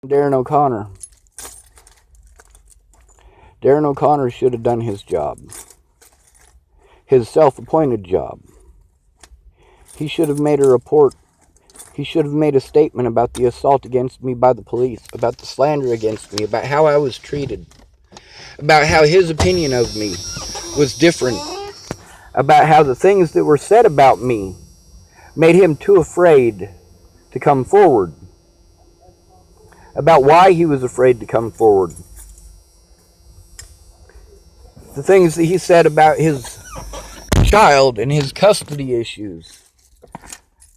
Darren O'Connor. Darren O'Connor should have done his job. His self-appointed job. He should have made a report. He should have made a statement about the assault against me by the police, about the slander against me, about how I was treated, about how his opinion of me was different, about how the things that were said about me made him too afraid to come forward, about why he was afraid to come forward. The things that he said about his child and his custody issues,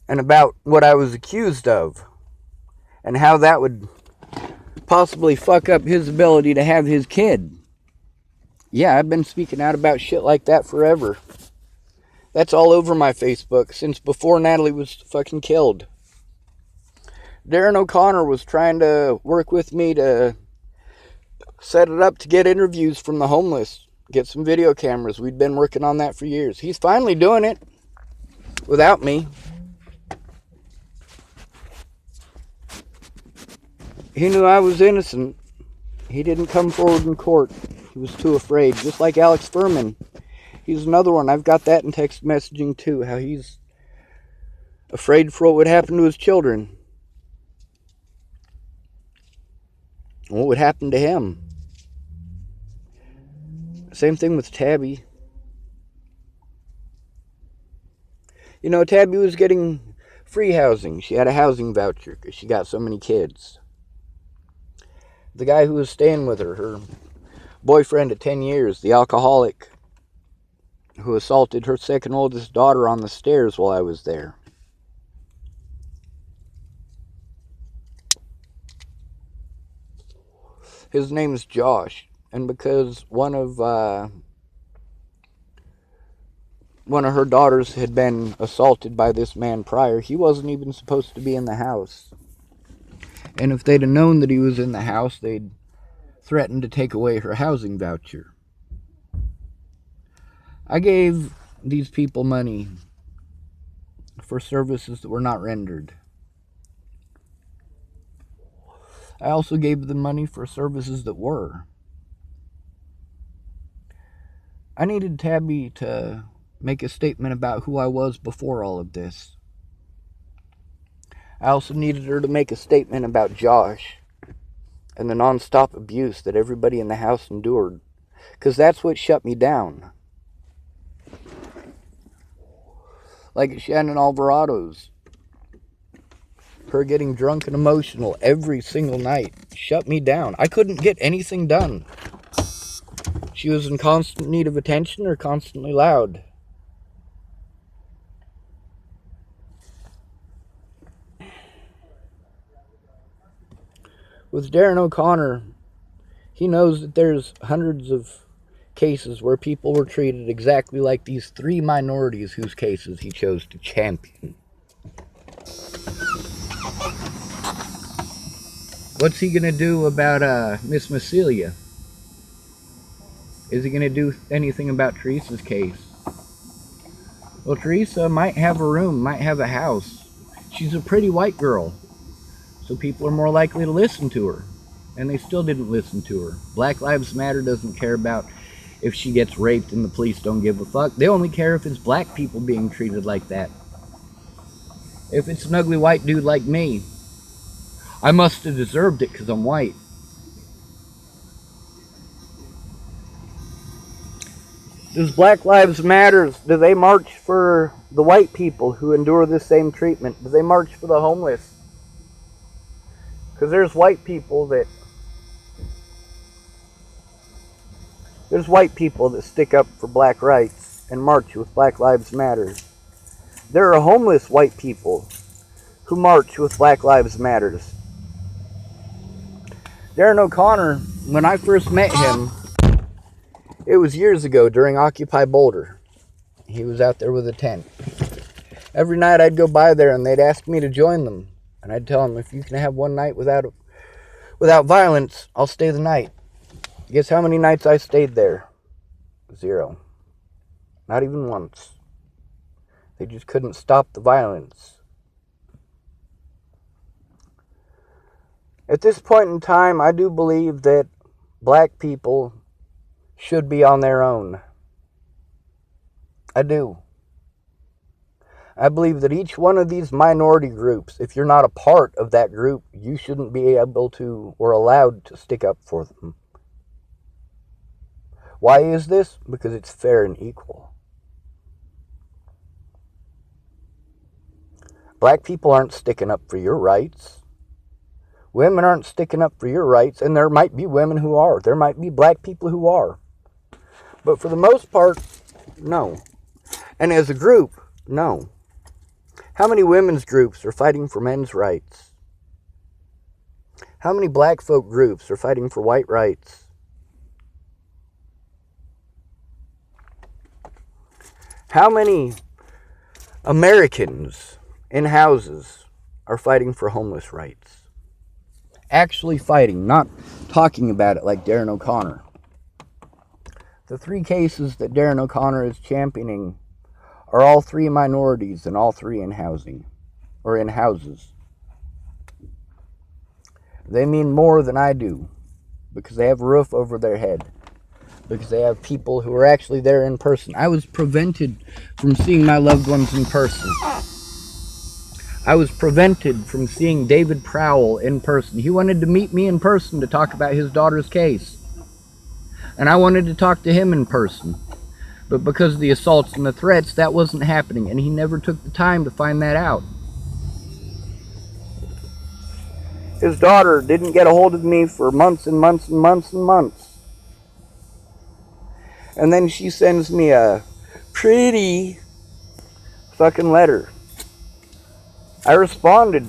and about what I was accused of, and how that would possibly fuck up his ability to have his kid. Yeah, I've been speaking out about shit like that forever. That's all over my Facebook since before Natalie was fucking killed. Darren O'Connor was trying to work with me to set it up to get interviews from the homeless, get some video cameras. We'd been working on that for years. He's finally doing it without me. He knew I was innocent. He didn't come forward in court. He was too afraid. Just like Alex Furman. He's another one. I've got that in text messaging too. How he's afraid for what would happen to his children. What would happen to him? Same thing with Tabby. You know, Tabby was getting free housing. She had a housing voucher because she got so many kids. The guy who was staying with her, her boyfriend of 10 years, the alcoholic who assaulted her second oldest daughter on the stairs while I was there. His name is Josh, and because one of her daughters had been assaulted by this man prior, he wasn't even supposed to be in the house. And if they'd have known that he was in the house, they'd threatened to take away her housing voucher. I gave these people money for services that were not rendered. I also gave them money for services that were. I needed Tabby to make a statement about who I was before all of this. I also needed her to make a statement about Josh and the nonstop abuse that everybody in the house endured, because that's what shut me down. Like at Shannon Alvarado's, her getting drunk and emotional every single night shut me down. I couldn't get anything done. She was in constant need of attention or constantly loud. With Darren O'Connor, he knows that there's hundreds of cases where people were treated exactly like these three minorities whose cases he chose to champion. What's he going to do about Miss Massilia? Is he going to do anything about Teresa's case? Well, Teresa might have a room, might have a house. She's a pretty white girl, so people are more likely to listen to her. And they still didn't listen to her. Black Lives Matter doesn't care about if she gets raped and the police don't give a fuck. They only care if it's black people being treated like that. If it's an ugly white dude like me, I must have deserved it because I'm white. Does Black Lives Matter, do they march for the white people who endure this same treatment? Do they march for the homeless? Because there's white people that stick up for black rights and march with Black Lives Matter. There are homeless white people who march with Black Lives Matter. Darren O'Connor, when I first met him, it was years ago during Occupy Boulder. He was out there with a tent. Every night I'd go by there and they'd ask me to join them. And I'd tell them, if you can have one night without violence, I'll stay the night. Guess how many nights I stayed there? 0. Not even once. They just couldn't stop the violence. At this point in time, I do believe that black people should be on their own. I do. I believe that each one of these minority groups, if you're not a part of that group, you shouldn't be able to or allowed to stick up for them. Why is this? Because it's fair and equal. Black people aren't sticking up for your rights. Women aren't sticking up for your rights, and there might be women who are. There might be black people who are. But for the most part, no. And as a group, no. How many women's groups are fighting for men's rights? How many black folk groups are fighting for white rights? How many Americans in houses are fighting for homeless rights? Actually fighting, not talking about it like Darren Oconner. The 3 cases that Darren Oconner is championing are all 3 minorities and all 3 in housing, or in houses. They mean more than I do, because they have a roof over their head, because they have people who are actually there in person. I was prevented from seeing my loved ones in person. I was prevented from seeing David Prowell in person. He wanted to meet me in person to talk about his daughter's case. And I wanted to talk to him in person. But because of the assaults and the threats, that wasn't happening, and he never took the time to find that out. His daughter didn't get a hold of me for months and months and months and months. And then she sends me a pretty fucking letter. I responded.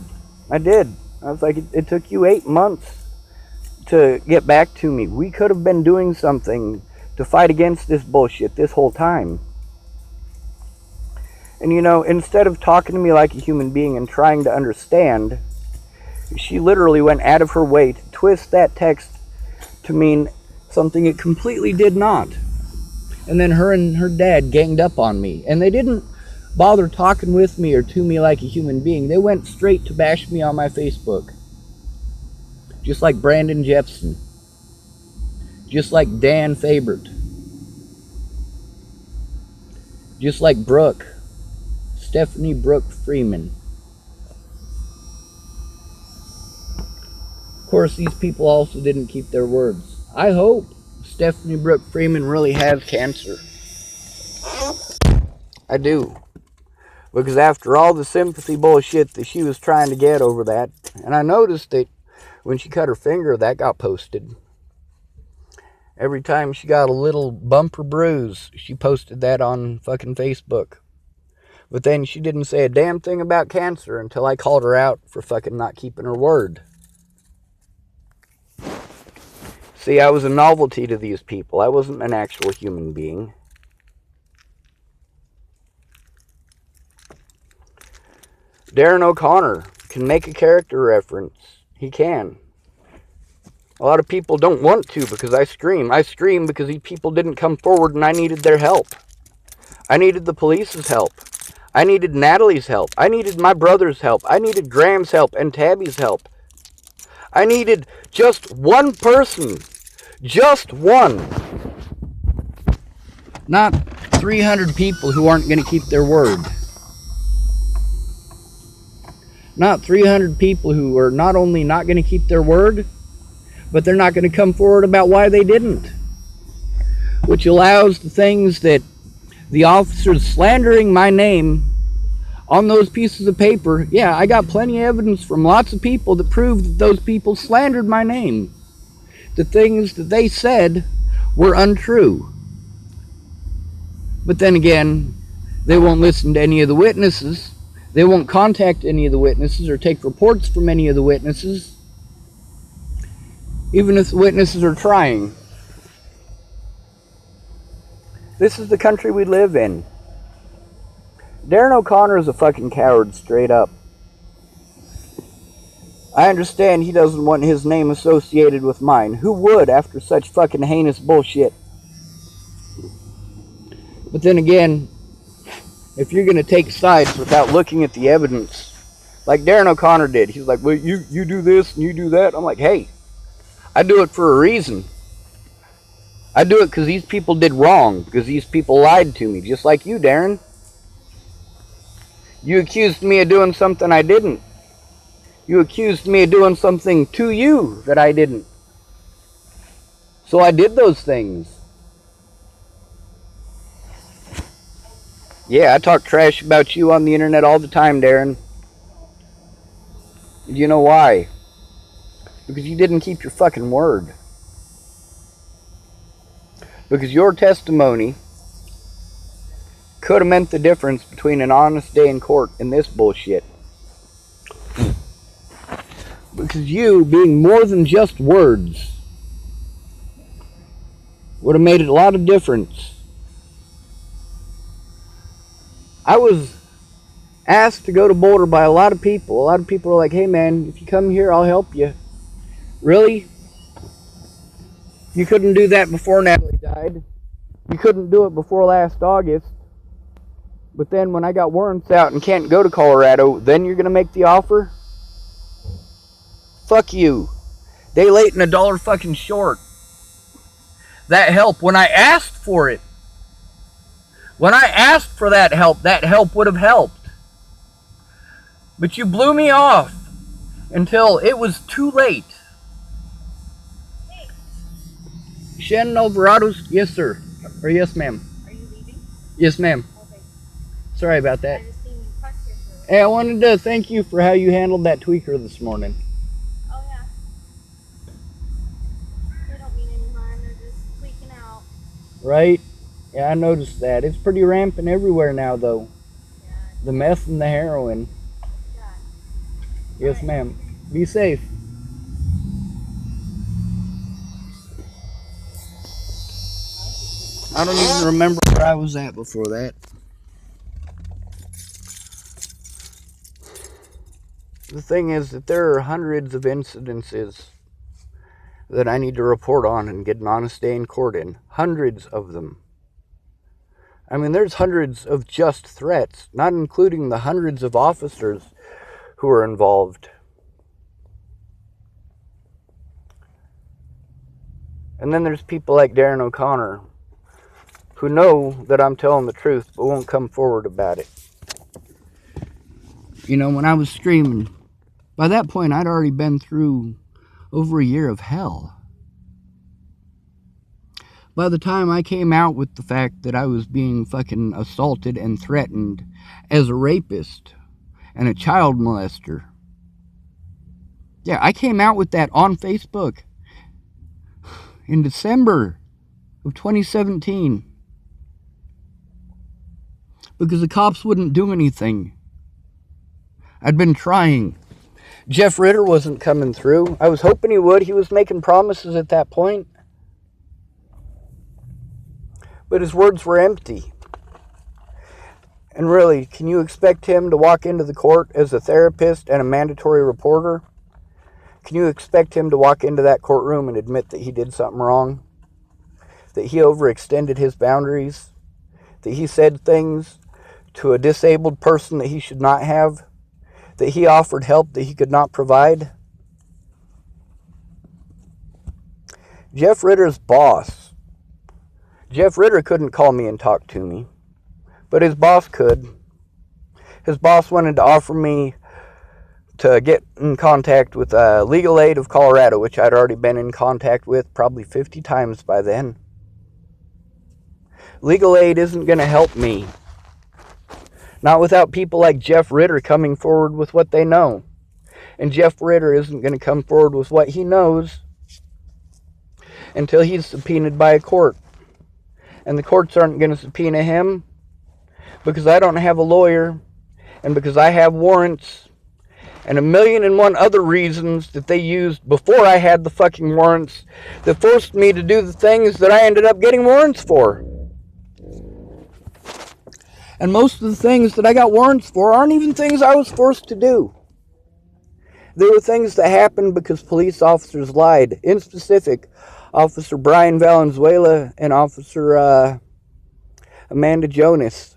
I did. I was like, it took you 8 months to get back to me. We could have been doing something to fight against this bullshit this whole time. And you know, instead of talking to me like a human being and trying to understand, she literally went out of her way to twist that text to mean something it completely did not. And then her and her dad ganged up on me. And they didn't bother talking with me or to me like a human being. They went straight to bash me on my Facebook. Just like Brandon Jepson. Just like Dan Fabert. Just like Brooke. Stephanie Brooke Freeman. Of course, these people also didn't keep their words. I hope Stephanie Brooke Freeman really has cancer. I do. Because after all the sympathy bullshit that she was trying to get over that, and I noticed that when she cut her finger, that got posted. Every time she got a little bump or bruise, she posted that on fucking Facebook. But then she didn't say a damn thing about cancer until I called her out for fucking not keeping her word. See, I was a novelty to these people. I wasn't an actual human being. Darren Oconner can make a character reference. He can. A lot of people don't want to because I scream. I scream because these people didn't come forward and I needed their help. I needed the police's help. I needed Natalie's help. I needed my brother's help. I needed Graham's help and Tabby's help. I needed just one person. Just one. Not 300 people who aren't going to keep their word. Not 300 people who are not only not going to keep their word, but they're not going to come forward about why they didn't. Which allows the things that the officers slandering my name on those pieces of paper. Yeah, I got plenty of evidence from lots of people that proved that those people slandered my name. The things that they said were untrue. But then again, they won't listen to any of the witnesses. They won't contact any of the witnesses or take reports from any of the witnesses, even if the witnesses are trying. This is the country we live in. Darren Oconner is a fucking coward, straight up. I understand he doesn't want his name associated with mine. Who would after such fucking heinous bullshit? But then again, if you're going to take sides without looking at the evidence, Like Darren O'Connor did. He's like, well, you do this and you do that. I'm like, hey, I do it for a reason. I do it because these people did wrong. Because these people lied to me. Just like you, Darren. You accused me of doing something I didn't. You accused me of doing something to you that I didn't. So I did those things. Yeah, I talk trash about you on the internet all the time, Darren. You know why? Because you didn't keep your fucking word. Because your testimony could have meant the difference between an honest day in court and this bullshit. Because you, being more than just words, would have made a lot of difference. I was asked to go to Boulder by a lot of people. A lot of people are like, hey man, if you come here, I'll help you. Really? You couldn't do that before Natalie died. You couldn't do it before last August. But then when I got warrants out and can't go to Colorado, then you're going to make the offer? Fuck you. Day late and a dollar fucking short. That help, when I asked for it, when I asked for that help would have helped. But you blew me off until it was too late. Shannon Alvarado's, yes sir, or yes ma'am. Are you leaving? Yes ma'am. Okay. Sorry about that. I just seen you park here for Hey, I wanted to thank you for how you handled that tweaker this morning. Oh yeah. They don't mean any harm, they're just tweaking out. Right? Yeah, I noticed that. It's pretty rampant everywhere now though. Yeah. The meth and the heroin. Yeah. Yes ma'am. Be safe. I don't even remember where I was at before that. The thing is that there are hundreds of incidences that I need to report on and get an honest day in court in. Hundreds of them. I mean, there's hundreds of just threats, not including the hundreds of officers who are involved. And then there's people like Darren O'Connor who know that I'm telling the truth but won't come forward about it. You know, when I was streaming, by that point I'd already been through over a year of hell. By the time I came out with the fact that I was being fucking assaulted and threatened as a rapist and a child molester. Yeah, I came out with that on Facebook in December of 2017. Because the cops wouldn't do anything. I'd been trying. Jeff Ritter wasn't coming through. I was hoping he would. He was making promises at that point. But his words were empty. And really, can you expect him to walk into the court as a therapist and a mandatory reporter? Can you expect him to walk into that courtroom and admit that he did something wrong? That he overextended his boundaries? That he said things to a disabled person that he should not have? That he offered help that he could not provide? Jeff Ritter's boss. Jeff Ritter couldn't call me and talk to me, but his boss could. His boss wanted to offer me to get in contact with Legal Aid of Colorado, which I'd already been in contact with probably 50 times by then. Legal Aid isn't going to help me. Not without people like Jeff Ritter coming forward with what they know. And Jeff Ritter isn't going to come forward with what he knows until he's subpoenaed by a court. And the courts aren't going to subpoena him because I don't have a lawyer and because I have warrants and 1,000,001 other reasons that they used before I had the fucking warrants that forced me to do the things that I ended up getting warrants for. And most of the things that I got warrants for aren't even things I was forced to do. They were things that happened because police officers lied. In specific, Officer Brian Valenzuela and Officer Amanda Jonas.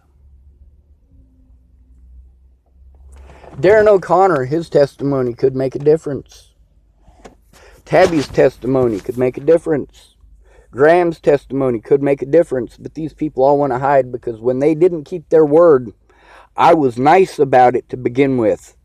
Darren O'Connor, his testimony could make a difference. Tabby's testimony could make a difference. Graham's testimony could make a difference. But these people all want to hide because when they didn't keep their word, I was nice about it to begin with.